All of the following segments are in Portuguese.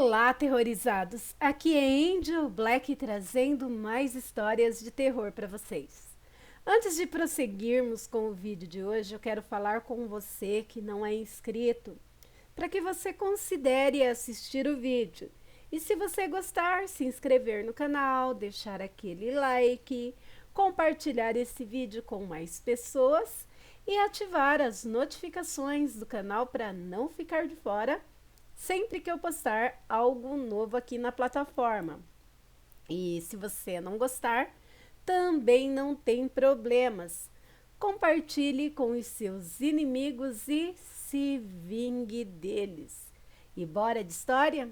Olá, terrorizados! Aqui é Angel Black trazendo mais histórias de terror para vocês. Antes de prosseguirmos com o vídeo de hoje, eu quero falar com você que não é inscrito, para que você considere assistir o vídeo. E se você gostar, se inscrever no canal, deixar aquele like, compartilhar esse vídeo com mais pessoas e ativar as notificações do canal para não ficar de fora sempre que eu postar algo novo aqui na plataforma. E se você não gostar, também não tem problemas. Compartilhe com os seus inimigos e se vingue deles. E bora de história?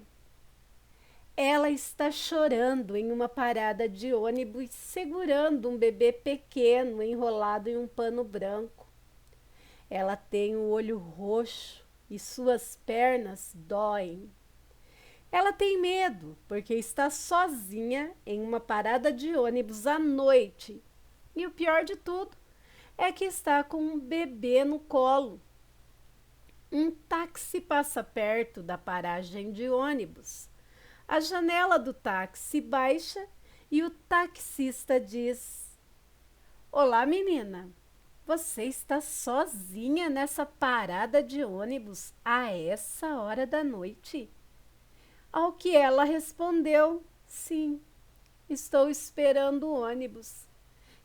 Ela está chorando em uma parada de ônibus, segurando um bebê pequeno enrolado em um pano branco. Ela tem o olho roxo e suas pernas doem. Ela tem medo porque está sozinha em uma parada de ônibus à noite. E o pior de tudo é que está com um bebê no colo. Um táxi passa perto da paragem de ônibus. A janela do táxi baixa e o taxista diz: "Olá, menina. Você está sozinha nessa parada de ônibus a essa hora da noite?" Ao que ela respondeu: "Sim, estou esperando o ônibus.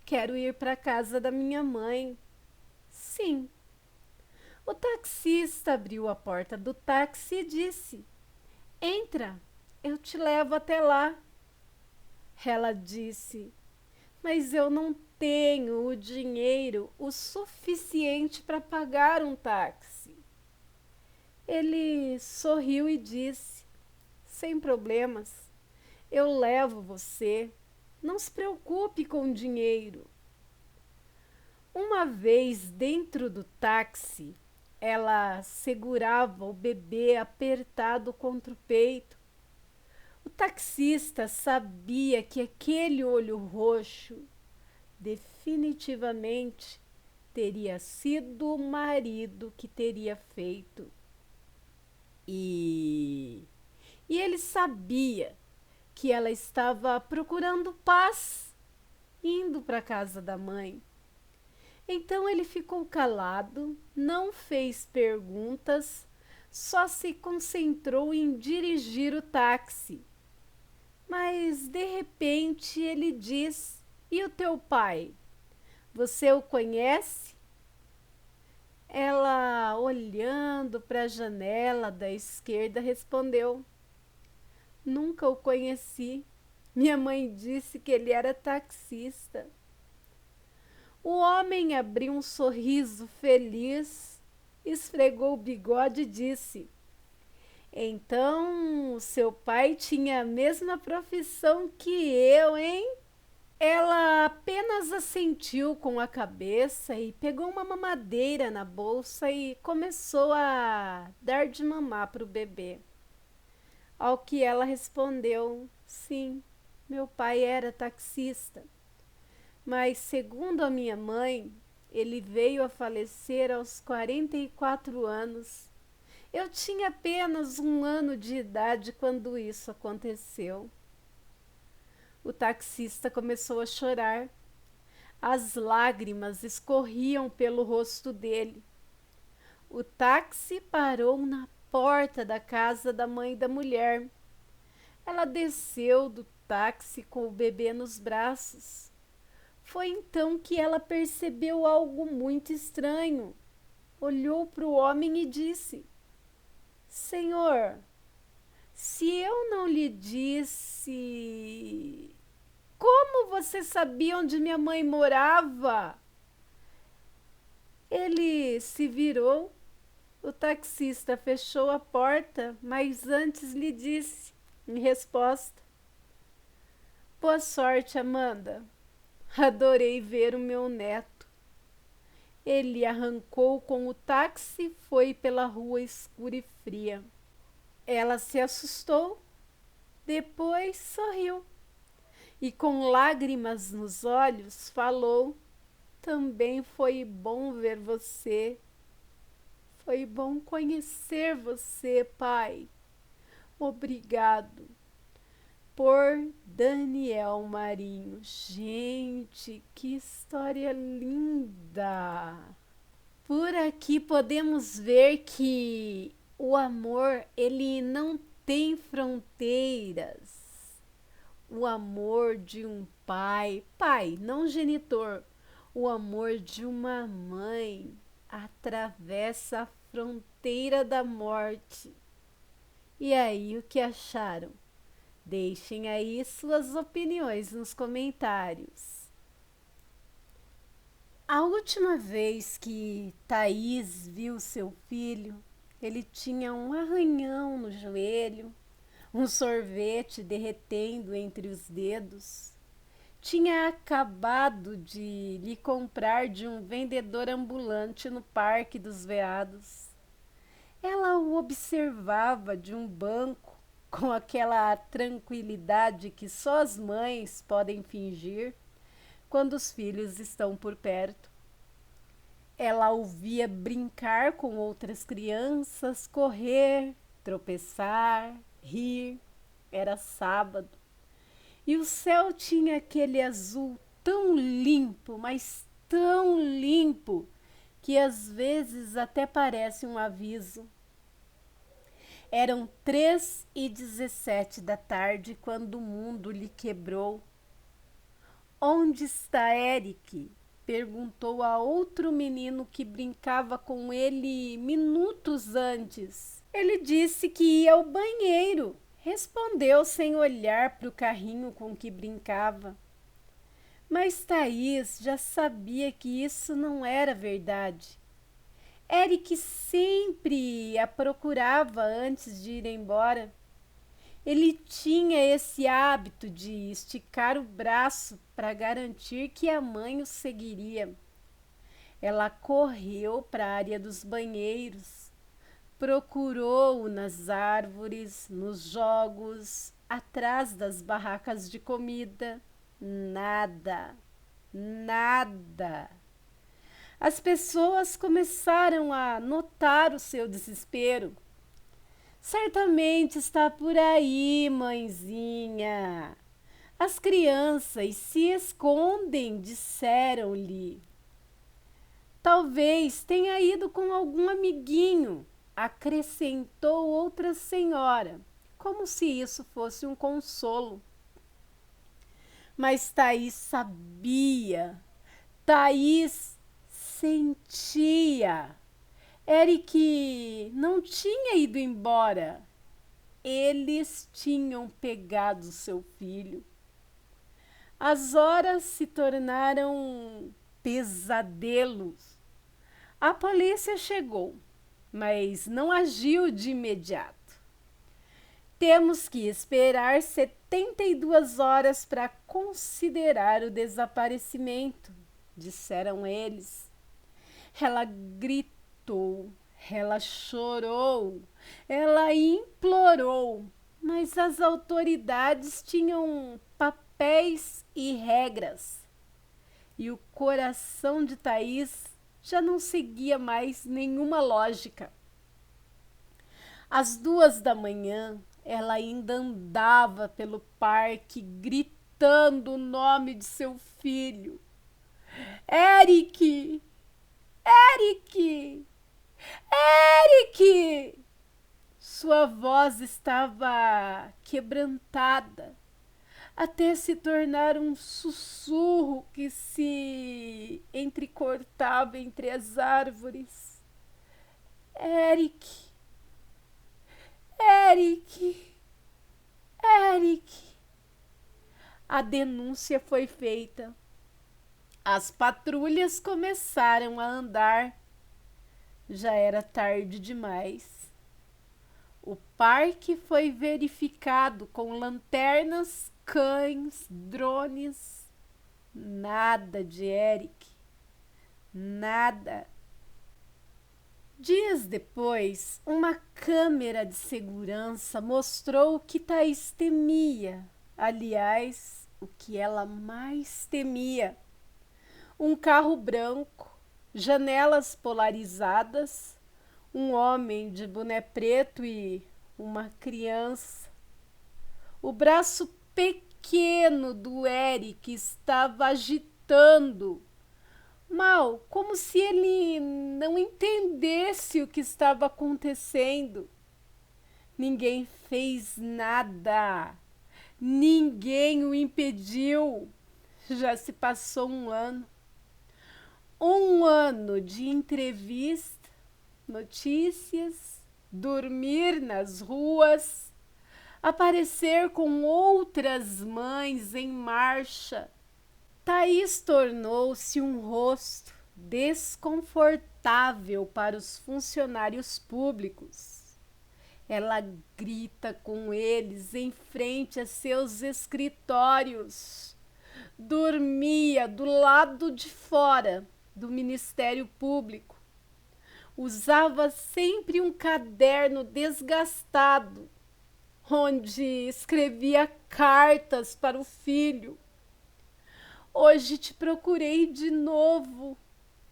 Quero ir para a casa da minha mãe." "Sim." O taxista abriu a porta do táxi e disse: "Entra, eu te levo até lá." Ela disse: "Mas eu não tenho o dinheiro o suficiente para pagar um táxi." Ele sorriu e disse: "Sem problemas, eu levo você. Não se preocupe com dinheiro." Uma vez dentro do táxi, ela segurava o bebê apertado contra o peito. O taxista sabia que aquele olho roxo definitivamente teria sido o marido que teria feito. E ele sabia que ela estava procurando paz, indo para a casa da mãe. Então ele ficou calado, não fez perguntas, só se concentrou em dirigir o táxi. Mas de repente ele diz: "E o teu pai? Você o conhece?" Ela, olhando para a janela da esquerda, respondeu: "Nunca o conheci. Minha mãe disse que ele era taxista." O homem abriu um sorriso feliz, esfregou o bigode e disse: "Então, seu pai tinha a mesma profissão que eu, hein?" Ela apenas assentiu com a cabeça e pegou uma mamadeira na bolsa e começou a dar de mamar para o bebê. Ao que ela respondeu: "Sim, meu pai era taxista. Mas, segundo a minha mãe, ele veio a falecer aos 44 anos. Eu tinha apenas 1 ano de idade quando isso aconteceu." O taxista começou a chorar. As lágrimas escorriam pelo rosto dele. O táxi parou na porta da casa da mãe da mulher. Ela desceu do táxi com o bebê nos braços. Foi então que ela percebeu algo muito estranho. Olhou para o homem e disse: "Senhor, se eu não lhe disse... Como você sabia onde minha mãe morava?" Ele se virou. O taxista fechou a porta, mas antes lhe disse, em resposta: "Boa sorte, Amanda. Adorei ver o meu neto." Ele arrancou com o táxi e foi pela rua escura e fria. Ela se assustou, depois sorriu e, com lágrimas nos olhos, falou: "Também foi bom ver você. Foi bom conhecer você, pai. Obrigado. Por Daniel Marinho. Gente, que história linda! Por aqui podemos ver que o amor, ele não tem fronteiras. O amor de um pai, não genitor, o amor de uma mãe atravessa a fronteira da morte. E aí, o que acharam? Deixem aí suas opiniões nos comentários. A última vez que Thaís viu seu filho, ele tinha um arranhão no joelho, um sorvete derretendo entre os dedos. Tinha acabado de lhe comprar de um vendedor ambulante no Parque dos Veados. Ela o observava de um banco com aquela tranquilidade que só as mães podem fingir quando os filhos estão por perto. Ela o via brincar com outras crianças, correr, tropeçar, rir. Era sábado. E o céu tinha aquele azul tão limpo, mas tão limpo, que às vezes até parece um aviso. Eram 3h17 da tarde quando o mundo lhe quebrou. Onde está Eric? Perguntou a outro menino que brincava com ele minutos antes. Ele disse que ia ao banheiro. Respondeu sem olhar para o carrinho com que brincava. Mas Thaís já sabia que isso não era verdade. Eric sempre a procurava antes de ir embora. Ele tinha esse hábito de esticar o braço para garantir que a mãe o seguiria. Ela correu para a área dos banheiros, procurou-o nas árvores, nos jogos, atrás das barracas de comida. Nada, nada. As pessoas começaram a notar o seu desespero. Certamente está por aí, mãezinha. As crianças se escondem, disseram-lhe. Talvez tenha ido com algum amiguinho, acrescentou outra senhora, como se isso fosse um consolo. Mas Thaís sabia, Thaís sentia. Eric não tinha ido embora. Eles tinham pegado seu filho. As horas se tornaram pesadelos. A polícia chegou, mas não agiu de imediato. Temos que esperar 72 horas para considerar o desaparecimento, disseram eles. Ela gritou, ela chorou, ela implorou, mas as autoridades tinham papéis e regras. E o coração de Thaís já não seguia mais nenhuma lógica. Às 2h, ela ainda andava pelo parque gritando o nome de seu filho. Eric! Eric! Eric! Sua voz estava quebrantada, até se tornar um sussurro que se entrecortava entre as árvores. Eric! Eric! Eric! A denúncia foi feita. As patrulhas começaram a andar. Já era tarde demais. O parque foi verificado com lanternas, cães, drones. Nada de Eric. Nada. Dias depois, uma câmera de segurança mostrou o que Thaís temia. Aliás, o que ela mais temia. Um carro branco, janelas polarizadas, um homem de boné preto e uma criança. O braço pequeno do Eric estava agitando, mal, como se ele não entendesse o que estava acontecendo. Ninguém fez nada. Ninguém o impediu. Já se passou um ano. Um ano de entrevista, notícias, dormir nas ruas, aparecer com outras mães em marcha. Thaís tornou-se um rosto desconfortável para os funcionários públicos. Ela grita com eles em frente a seus escritórios. Dormia do lado de fora do Ministério Público. Usava sempre um caderno desgastado, onde escrevia cartas para o filho. Hoje te procurei de novo.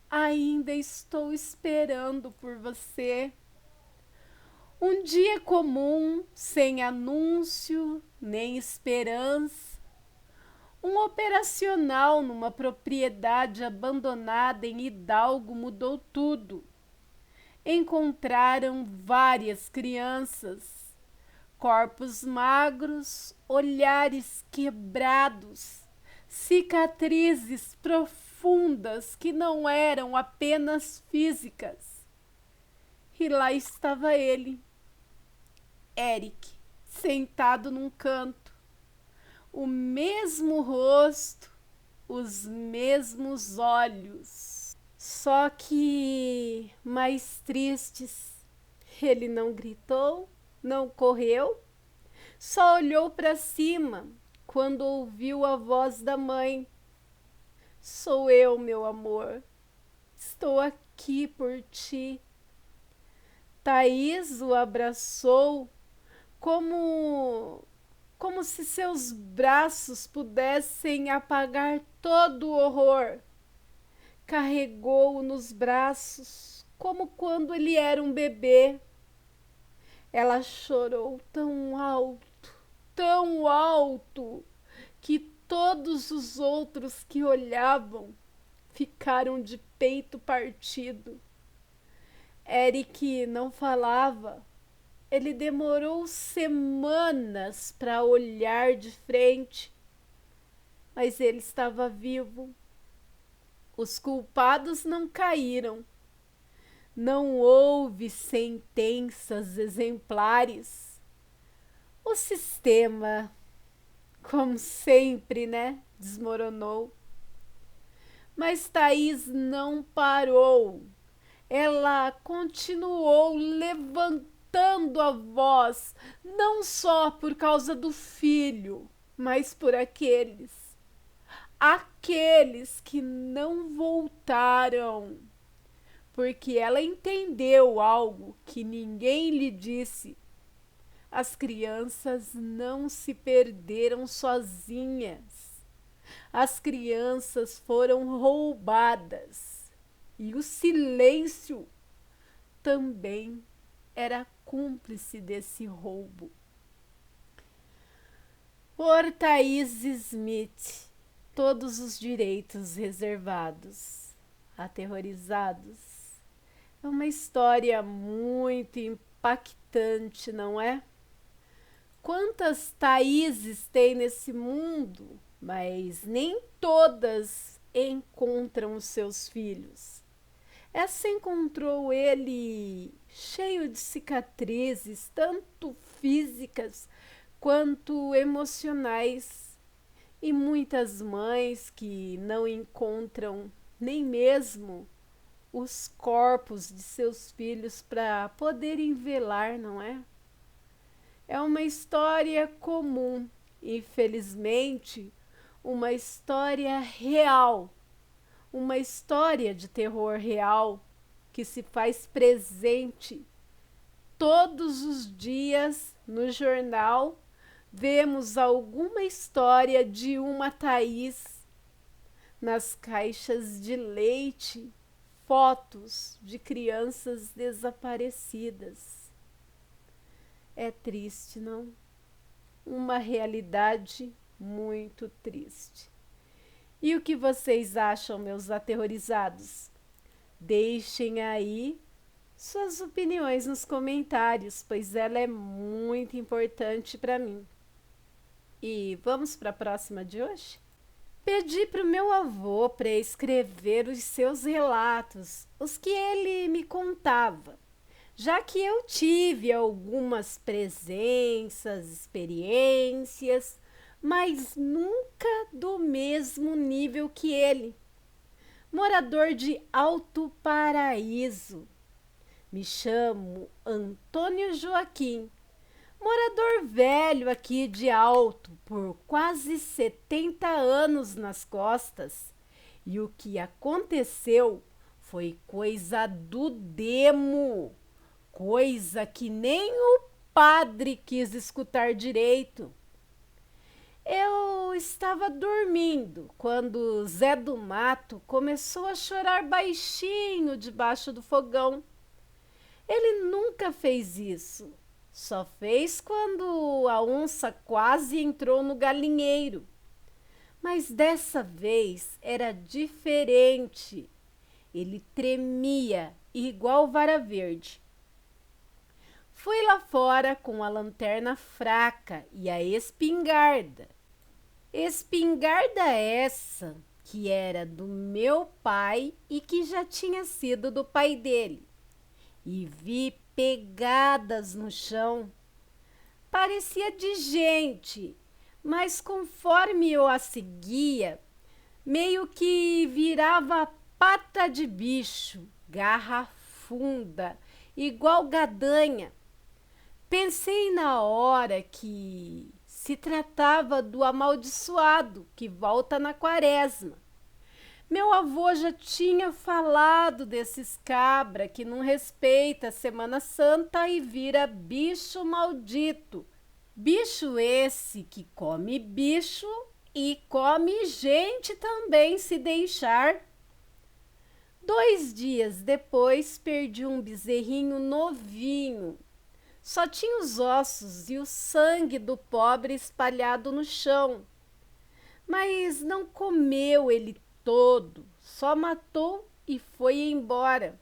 Ainda estou esperando por você. Um dia comum, sem anúncio, nem esperança. Um operacional numa propriedade abandonada em Hidalgo mudou tudo. Encontraram várias crianças, corpos magros, olhares quebrados, cicatrizes profundas que não eram apenas físicas. E lá estava ele, Eric, sentado num canto, o mesmo rosto, os mesmos olhos, só que mais tristes. Ele não gritou, não correu, só olhou para cima quando ouviu a voz da mãe. Sou eu, meu amor, estou aqui por ti. Thaís o abraçou como se seus braços pudessem apagar todo o horror. Carregou-o nos braços, como quando ele era um bebê. Ela chorou tão alto, que todos os outros que olhavam ficaram de peito partido. Eric não falava. Ele demorou semanas para olhar de frente, mas ele estava vivo. Os culpados não caíram. Não houve sentenças exemplares. O sistema, como sempre, né, desmoronou. Mas Thaís não parou. Ela continuou levantando a voz, não só por causa do filho, mas por aqueles que não voltaram, porque ela entendeu algo que ninguém lhe disse. As crianças não se perderam sozinhas. As crianças foram roubadas. E o silêncio também era cúmplice desse roubo. Por Thaís Smith, todos os direitos reservados, aterrorizados. É uma história muito impactante, não é? Quantas Thaíses tem nesse mundo, mas nem todas encontram os seus filhos. Essa encontrou ele cheio de cicatrizes, tanto físicas quanto emocionais. E muitas mães que não encontram nem mesmo os corpos de seus filhos para poderem velar, não é? É uma história comum, infelizmente, uma história real. Uma história de terror real que se faz presente todos os dias no jornal. Vemos alguma história de uma Thaís nas caixas de leite, fotos de crianças desaparecidas. É triste, não? Uma realidade muito triste. E o que vocês acham, meus aterrorizados? Deixem aí suas opiniões nos comentários, pois ela é muito importante para mim. E vamos para a próxima de hoje? Pedi para o meu avô para escrever os seus relatos, os que ele me contava, já que eu tive algumas presenças, experiências, mas nunca do mesmo nível que ele. Morador de Alto Paraíso. Me chamo Antônio Joaquim, morador velho aqui de Alto, por quase 70 anos nas costas. E o que aconteceu foi coisa do demo, coisa que nem o padre quis escutar direito. Eu estava dormindo quando Zé do Mato começou a chorar baixinho debaixo do fogão. Ele nunca fez isso. Só fez quando a onça quase entrou no galinheiro. Mas dessa vez era diferente. Ele tremia igual vara verde. Fui lá fora com a lanterna fraca e a espingarda. Espingarda essa que era do meu pai e que já tinha sido do pai dele. E vi pegadas no chão. Parecia de gente, mas conforme eu a seguia, meio que virava pata de bicho, garra funda, igual gadanha. Pensei na hora que se tratava do amaldiçoado que volta na quaresma. Meu avô já tinha falado desses cabra que não respeita a Semana Santa e vira bicho maldito. Bicho esse que come bicho e come gente também se deixar. 2 dias depois perdi um bezerrinho novinho. Só tinha os ossos e o sangue do pobre espalhado no chão. Mas não comeu ele todo, só matou e foi embora.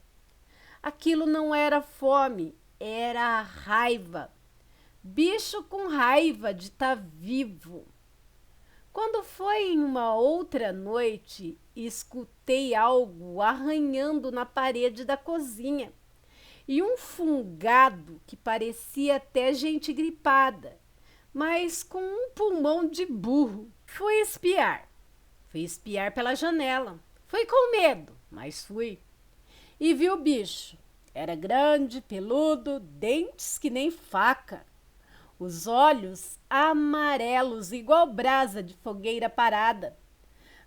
Aquilo não era fome, era a raiva. Bicho com raiva de estar vivo. Quando foi em uma outra noite, escutei algo arranhando na parede da cozinha e um fungado que parecia até gente gripada, mas com um pulmão de burro. Fui espiar pela janela. Fui com medo, mas fui. E vi o bicho. Era grande, peludo, dentes que nem faca. Os olhos amarelos, igual brasa de fogueira parada.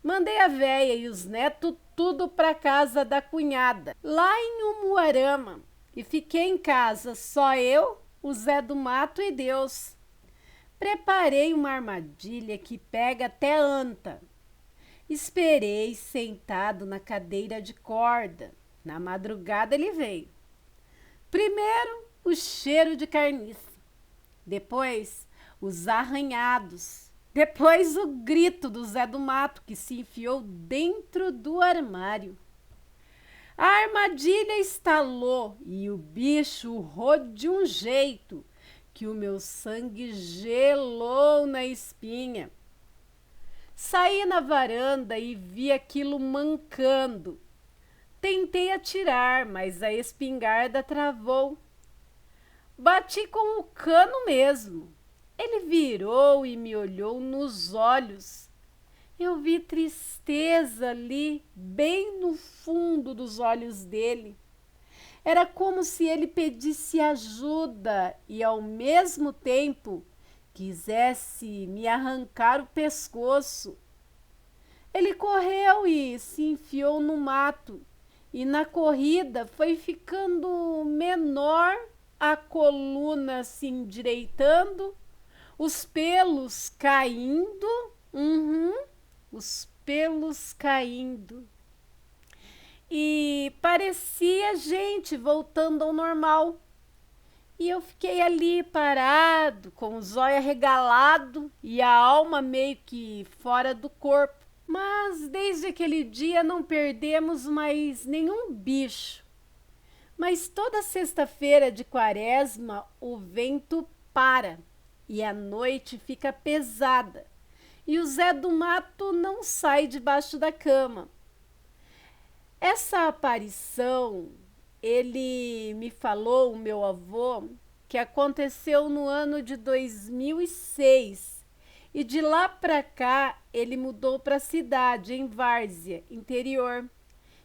Mandei a véia e os netos tudo pra casa da cunhada, lá em Umuarama. E fiquei em casa, só eu, o Zé do Mato e Deus. Preparei uma armadilha que pega até anta. Esperei sentado na cadeira de corda. Na madrugada ele veio. Primeiro, o cheiro de carniça. Depois, os arranhados. Depois, o grito do Zé do Mato, que se enfiou dentro do armário. A armadilha estalou e o bicho urrou de um jeito que o meu sangue gelou na espinha. Saí na varanda e vi aquilo mancando. Tentei atirar, mas a espingarda travou. Bati com o cano mesmo. Ele virou e me olhou nos olhos. Eu vi tristeza ali, bem no fundo dos olhos dele. Era como se ele pedisse ajuda e, ao mesmo tempo, quisesse me arrancar o pescoço. Ele correu e se enfiou no mato, e na corrida foi ficando menor, a coluna se endireitando, os pelos caindo, os pelos caindo. E parecia gente voltando ao normal. E eu fiquei ali parado, com o zóio arregalado e a alma meio que fora do corpo. Mas desde aquele dia não perdemos mais nenhum bicho. Mas toda sexta-feira de quaresma o vento para e a noite fica pesada. E o Zé do Mato não sai debaixo da cama. Essa aparição, ele me falou, o meu avô, que aconteceu no ano de 2006. E de lá para cá, ele mudou para a cidade, em Várzea, interior.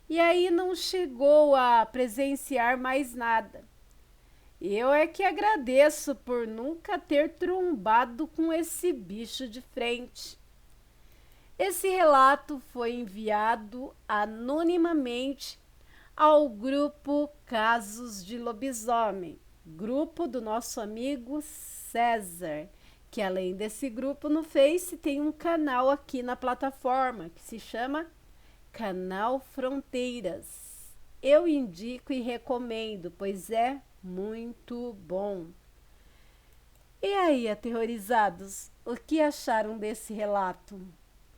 E aí não chegou a presenciar mais nada. Eu é que agradeço por nunca ter trombado com esse bicho de frente. Esse relato foi enviado anonimamente ao grupo Casos de Lobisomem, grupo do nosso amigo César, que além desse grupo no Face tem um canal aqui na plataforma que se chama Canal Fronteiras. Eu indico e recomendo, pois é muito bom. E aí, aterrorizados, o que acharam desse relato?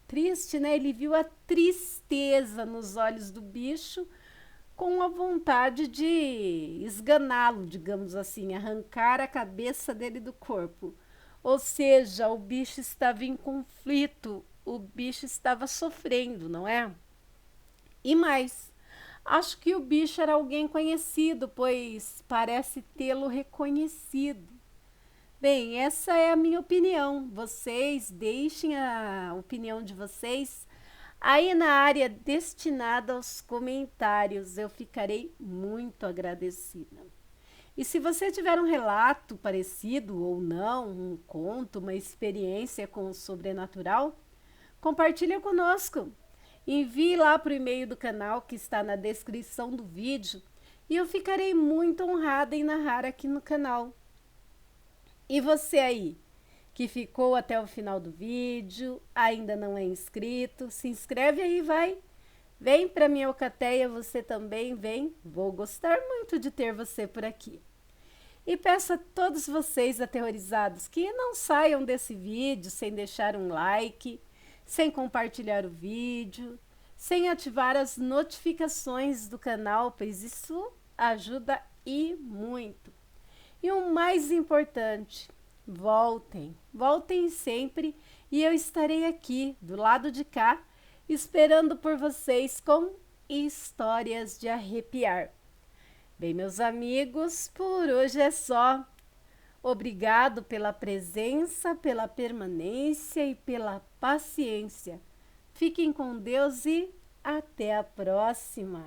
Triste, né? Ele viu a tristeza nos olhos do bicho, com a vontade de esganá-lo, digamos assim, arrancar a cabeça dele do corpo. Ou seja, o bicho estava em conflito, o bicho estava sofrendo, não é? E mais, acho que o bicho era alguém conhecido, pois parece tê-lo reconhecido. Bem, essa é a minha opinião. Vocês deixem a opinião de vocês aí na área destinada aos comentários. Eu ficarei muito agradecida. E se você tiver um relato parecido ou não, um conto, uma experiência com o sobrenatural, compartilhe conosco. Envie lá para o e-mail do canal que está na descrição do vídeo e eu ficarei muito honrada em narrar aqui no canal. E você aí, que ficou até o final do vídeo, ainda não é inscrito, se inscreve aí, vai. Vem para minha alcateia, você também vem. Vou gostar muito de ter você por aqui. E peço a todos vocês aterrorizados que não saiam desse vídeo sem deixar um like, sem compartilhar o vídeo, sem ativar as notificações do canal, pois isso ajuda e muito. E o mais importante, voltem sempre e eu estarei aqui do lado de cá, esperando por vocês com histórias de arrepiar. Bem, meus amigos, por hoje é só. Obrigado pela presença, pela permanência e pela paciência. Fiquem com Deus e até a próxima!